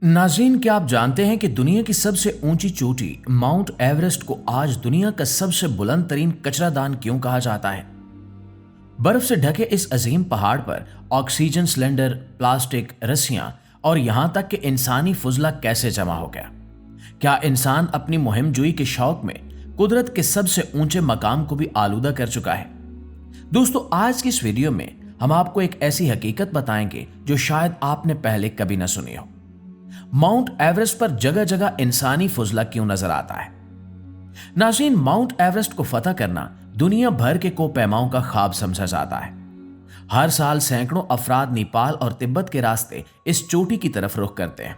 नाज़रीन, क्या आप जानते हैं कि दुनिया की सबसे ऊंची चोटी माउंट एवरेस्ट को आज दुनिया का सबसे बुलंद तरीन कचरादान क्यों कहा जाता है? बर्फ से ढके इस अजीम पहाड़ पर ऑक्सीजन सिलेंडर, प्लास्टिक, रस्सियां और यहां तक कि इंसानी फुजला कैसे जमा हो गया? क्या इंसान अपनी मुहिम जुई के शौक में कुदरत के सबसे ऊंचे मकाम को भी आलूदा कर चुका है? दोस्तों, आज की इस वीडियो में हम आपको एक ऐसी हकीकत बताएंगे जो शायद आपने पहले कभी ना सुनी हो। माउंट एवरेस्ट पर जगह जगह इंसानी फुजला क्यों नजर आता है? नाज़रीन, माउंट एवरेस्ट को फतह करना दुनिया भर के कोपैमाओं का ख्वाब समझा जाता है। हर साल सैकड़ों अफराद नेपाल और तिब्बत के रास्ते इस चोटी की तरफ रुख करते हैं।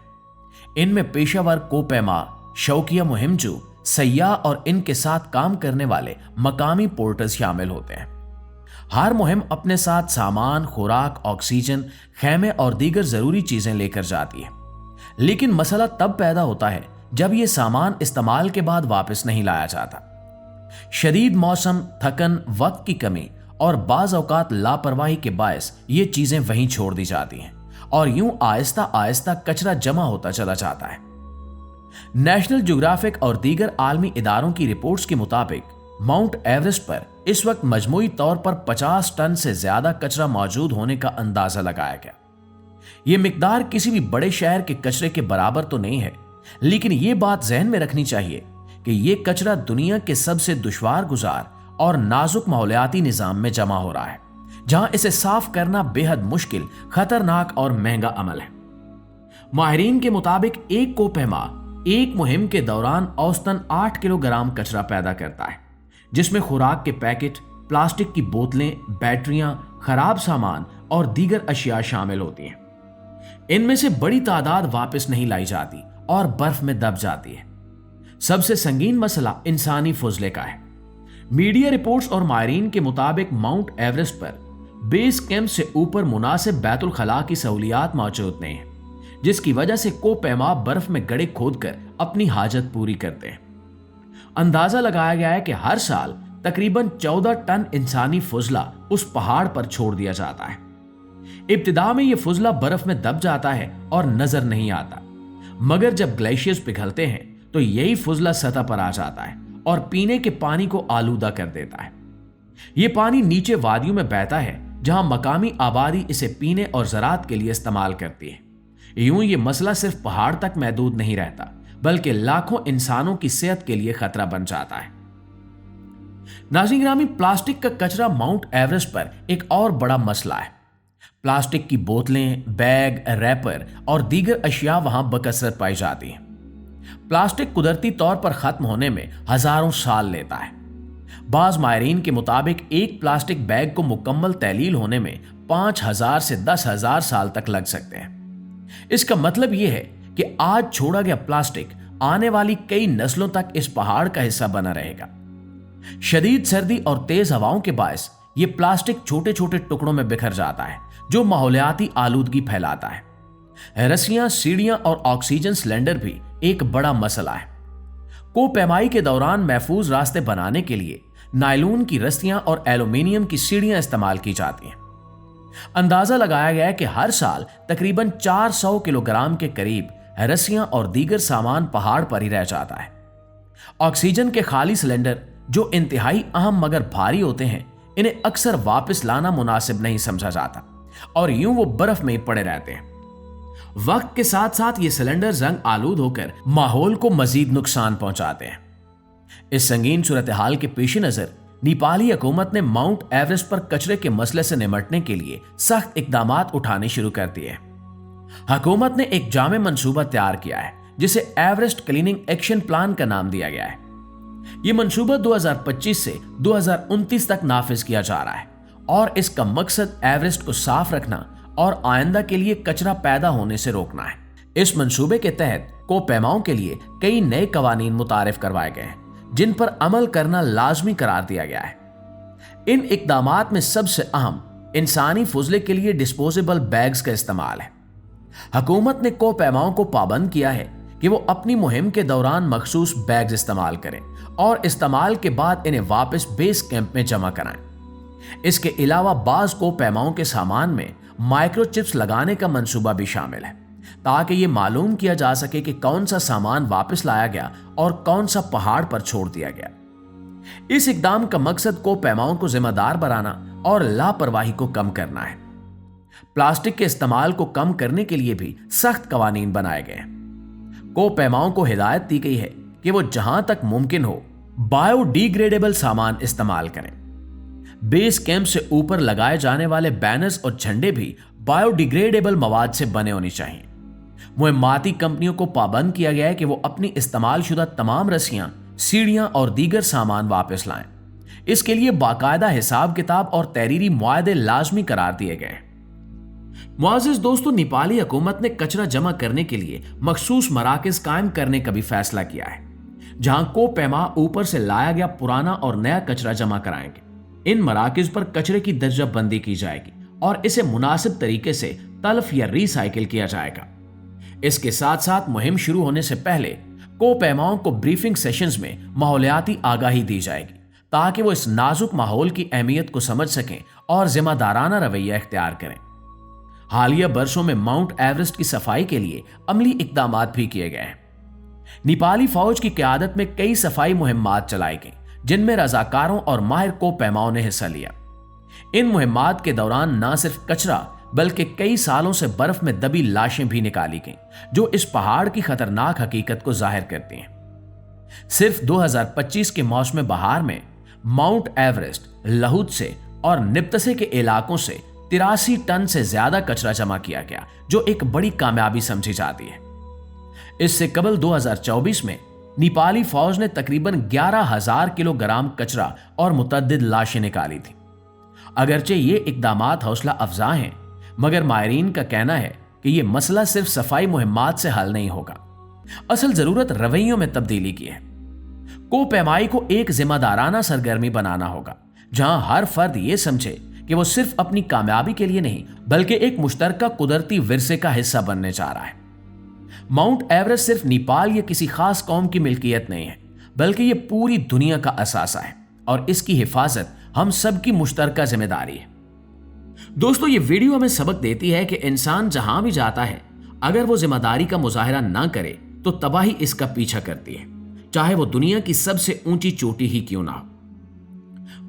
इनमें पेशावर कोपैमा, शौकिया मुहिमजू, सयाह और इनके साथ काम करने वाले मकामी पोर्टर्स शामिल होते हैं। हर मुहिम अपने साथ सामान, खुराक, ऑक्सीजन, खैमे और दीगर जरूरी चीजें लेकर जाती है। लेकिन मसला तब पैदा होता है जब यह सामान इस्तेमाल के बाद वापस नहीं लाया जाता। शदीद मौसम, थकन, वक्त की कमी और बाज औकात लापरवाही के बायस ये चीजें वहीं छोड़ दी जाती हैं और यूं आहिस्ता आहिस्ता कचरा जमा होता चला जाता है। नेशनल ज्योग्राफिक और दीगर आलमी इदारों की रिपोर्ट्स के मुताबिक माउंट एवरेस्ट पर इस वक्त मजमूई तौर पर 50 टन से ज्यादा कचरा मौजूद होने का अंदाजा लगाया गया। यह मिकदार किसी भी बड़े शहर के कचरे के बराबर तो नहीं है, लेकिन यह बात जहन में रखनी चाहिए कि यह कचरा दुनिया के सबसे दुश्वार गुजार और नाजुक माहौलियाती निजाम में जमा हो रहा है, जहां इसे साफ करना बेहद मुश्किल, खतरनाक और महंगा अमल है। माहिरीन के मुताबिक एक कोपैमा एक मुहिम के दौरान औसतन 8 किलोग्राम कचरा पैदा करता है, जिसमें खुराक के पैकेट, प्लास्टिक की बोतलें, बैटरियां, खराब सामान और दीगर अशिया शामिल होती हैं। इनमें से बड़ी तादाद वापस नहीं लाई जाती और बर्फ में दब जाती है। सबसे संगीन मसला इंसानी फुजले का है। मीडिया रिपोर्ट्स और माहिरीन के मुताबिक माउंट एवरेस्ट पर बेस कैंप से ऊपर मुनासिब बैतुल खला की सहूलियात मौजूद नहीं है, जिसकी वजह से कोपैमा बर्फ में गड्ढे खोदकर अपनी हाजत पूरी करते हैं। अंदाजा लगाया गया है कि हर साल तकरीबन 14 टन इंसानी फुजला उस पहाड़ पर छोड़ दिया जाता है। इब्तिदा में यह फुजला बर्फ में दब जाता है और नजर नहीं आता, मगर जब ग्लेशियर्स पिघलते हैं तो यही फुजला सतह पर आ जाता है और पीने के पानी को आलूदा कर देता है। यह पानी नीचे वादियों में बहता है, जहां मकामी आबादी इसे पीने और ज़राअत के लिए इस्तेमाल करती है। यूं यह मसला सिर्फ पहाड़ तक महदूद नहीं रहता, बल्कि लाखों इंसानों की सेहत के लिए खतरा बन जाता है। नाज़रीन ग्रामी, प्लास्टिक का कचरा माउंट एवरेस्ट पर एक और बड़ा मसला है। प्लास्टिक की बोतलें, बैग, रैपर और दीगर अशिया वहां बकसरत पाई जाती हैं। प्लास्टिक कुदरती तौर पर खत्म होने में हजारों साल लेता है। बाज माहिरीन के मुताबिक एक प्लास्टिक बैग को मुकम्मल तैलील होने में 5,000 से 10,000 साल तक लग सकते हैं। इसका मतलब यह है कि आज छोड़ा गया प्लास्टिक आने वाली कई नस्लों तक इस पहाड़ का हिस्सा बना रहेगा। शदीद सर्दी और तेज हवाओं के बायस ये प्लास्टिक छोटे छोटे टुकड़ों में बिखर जाता है, जो माहौलियाती आलूदगी फैलाता है। रस्सियां, सीढ़ियां और ऑक्सीजन सिलेंडर भी एक बड़ा मसला है। कोपैमाई के दौरान महफूज रास्ते बनाने के लिए नायलून की रस्सियां और एल्यूमिनियम की सीढ़ियां इस्तेमाल की जाती हैं। अंदाजा लगाया गया है कि हर साल तकरीबन 400 किलोग्राम के करीब रस्सियां और दीगर सामान पहाड़ पर ही रह जाता है। ऑक्सीजन के खाली सिलेंडर, जो इंतहाई अहम मगर भारी होते हैं, इन्हें अक्सर वापस लाना मुनासिब नहीं समझा जाता और यूं वो बर्फ में ही पड़े रहते हैं। वक्त के साथ साथ ये सिलेंडर जंग आलूद होकर माहौल को मजीद नुकसान पहुंचाते हैं। इस संगीन सूरत हाल के पेश नजर नेपाली हुकूमत ने माउंट एवरेस्ट पर कचरे के मसले से निपटने के लिए सख्त इकदामात उठाने शुरू कर दिए। हुकूमत ने एक जामे मंसूबा तैयार किया है, जिसे एवरेस्ट क्लीनिंग एक्शन प्लान का नाम दिया गया है। यह मंसूबा 2025 से 2029 तक नाफिज किया जा रहा है और इसका मकसद एवरेस्ट को साफ रखना और आइंदा के लिए कचरा पैदा होने से रोकना है। इस मंसूबे के तहत कोपैमाओं के लिए कई नए कवानीन मुतारिफ करवाए गए हैं, जिन पर अमल करना लाजमी करार दिया गया है। इन इकदामात में सबसे अहम इंसानी फुजले के लिए डिस्पोजेबल बैग्स का इस्तेमाल है। हुकूमत ने कोपैमाओं को पाबंद किया है कि वो अपनी मुहिम के दौरान मखसूस बैग्स इस्तेमाल करें और इस्तेमाल के बाद इन्हें वापस बेस कैंप में जमा कराएं। इसके अलावा बाज कोपैमाओं के सामान में माइक्रोचिप्स लगाने का मंसूबा भी शामिल है, ताकि ये मालूम किया जा सके कि कौन सा सामान वापस लाया गया और कौन सा पहाड़ पर छोड़ दिया गया। इस इकदाम का मकसद कोपैमाओं को जिम्मेदार बनाना और लापरवाही को कम करना है। प्लास्टिक के इस्तेमाल को कम करने के लिए भी सख्त कवानीन बनाए गए हैं। कोपैमाओं को हिदायत दी गई है कि वो जहां तक मुमकिन हो बायोडिग्रेडेबल सामान इस्तेमाल करें। बेस कैंप से ऊपर लगाए जाने वाले बैनर्स और झंडे भी बायोडिग्रेडेबल मवाद से बने होने चाहिए। मुहिम्माती कंपनियों को पाबंद किया गया है कि वो अपनी इस्तेमालशुदा तमाम रस्सियां, सीढ़ियां और दीगर सामान वापस लाएं। इसके लिए बाकायदा हिसाब किताब और तहरीरी मुआहदे लाजमी करार दिए गए। मुआज़िज़ दोस्तों, नेपाली हुकूमत ने कचरा जमा करने के लिए मखसूस मराकज कायम करने का भी फैसला किया है, जहां कोपैमा ऊपर से लाया गया पुराना और नया कचरा जमा कराएंगे। इन मराकज पर कचरे की दर्जाबंदी की जाएगी और इसे मुनासिब तरीके से तल्फ या रिसाइकिल किया जाएगा। इसके साथ साथ मुहिम शुरू होने से पहले कोपैमाओं को ब्रीफिंग सेशंस में माहौलियाती आगाही दी जाएगी, ताकि वो इस नाजुक माहौल की अहमियत को समझ सकें और जिम्मेदाराना रवैया इख्तियार करें। हालिया बरसों में माउंट एवरेस्ट की सफाई के लिए अमली इकदाम भी किए गए हैं। नेपाली फौज की क़यादत में कई सफाई मुहिम्मात चलाई गई, जिनमें रजाकारों और माहिर कोपैमाओं ने हिस्सा लिया। इन मुहिम्मात के दौरान न सिर्फ कचरा बल्कि कई सालों से बर्फ में दबी लाशें भी निकाली गईं, जो इस पहाड़ की खतरनाक हकीकत को जाहिर करती हैं। सिर्फ 2025 के मौसम बहार में माउंट एवरेस्ट, लहुद से और निब्तसे के इलाकों से 83 टन से ज्यादा कचरा जमा किया गया, जो एक बड़ी कामयाबी समझी जाती है। इससे कबल 2024 में नेपाली फौज ने तकरीबन 11,000 किलोग्राम कचरा और मुतअद्दिद लाशें निकाली थी। अगरचे ये इकदामात हौसला अफजा हैं, मगर माहिरीन का कहना है कि यह मसला सिर्फ सफाई मुहिम्मात से हल नहीं होगा। असल जरूरत रवैयों में तब्दीली की है। कोपैमाई को एक जिम्मेदाराना सरगर्मी बनाना होगा, जहां हर फर्द यह समझे कि वो सिर्फ अपनी कामयाबी के लिए नहीं बल्कि एक मुश्तरका कुदरती विरसे का हिस्सा बनने जा रहा है। माउंट एवरेस्ट सिर्फ नेपाल या किसी खास कौम की मिल्कियत नहीं है, बल्कि यह पूरी दुनिया का असासा है और इसकी हिफाजत हम सबकी मुश्तरका जिम्मेदारी है। दोस्तों, ये वीडियो हमें सबक देती है कि इंसान जहां भी जाता है, अगर वो जिम्मेदारी का मुजाहिरा ना करे तो तबाही इसका पीछा करती है, चाहे वो दुनिया की सबसे ऊंची चोटी ही क्यों ना हो।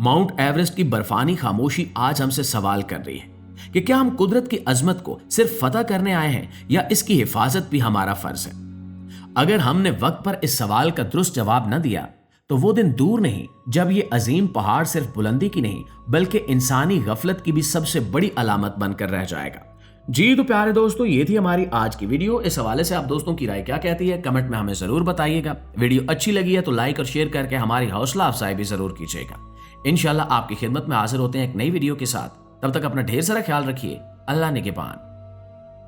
माउंट एवरेस्ट की बर्फानी खामोशी आज हमसे सवाल कर रही है कि क्या हम कुदरत की अजमत को सिर्फ फतह करने आए हैं या इसकी हिफाजत भी हमारा फर्ज है। अगर हमने वक्त पर इस सवाल का दुरुस्त जवाब न दिया तो वो दिन दूर नहीं जब ये अजीम पहाड़ सिर्फ बुलंदी की नहीं बल्कि इंसानी गफलत की भी सबसे बड़ी अलामत बनकर रह जाएगा। जी तो प्यारे दोस्तों, ये थी हमारी आज की वीडियो। इस हवाले से आप दोस्तों की राय क्या कहती है, कमेंट में हमें जरूर बताइएगा। वीडियो अच्छी लगी है तो लाइक और शेयर करके हमारी हौसला अफजाई भी जरूर कीजिएगा। इंशाल्लाह आपकी खिदमत में हाजिर होते हैं एक नई वीडियो के साथ। तब तक अपना ढेर सारा ख्याल रखिए। अल्लाह निगहबान।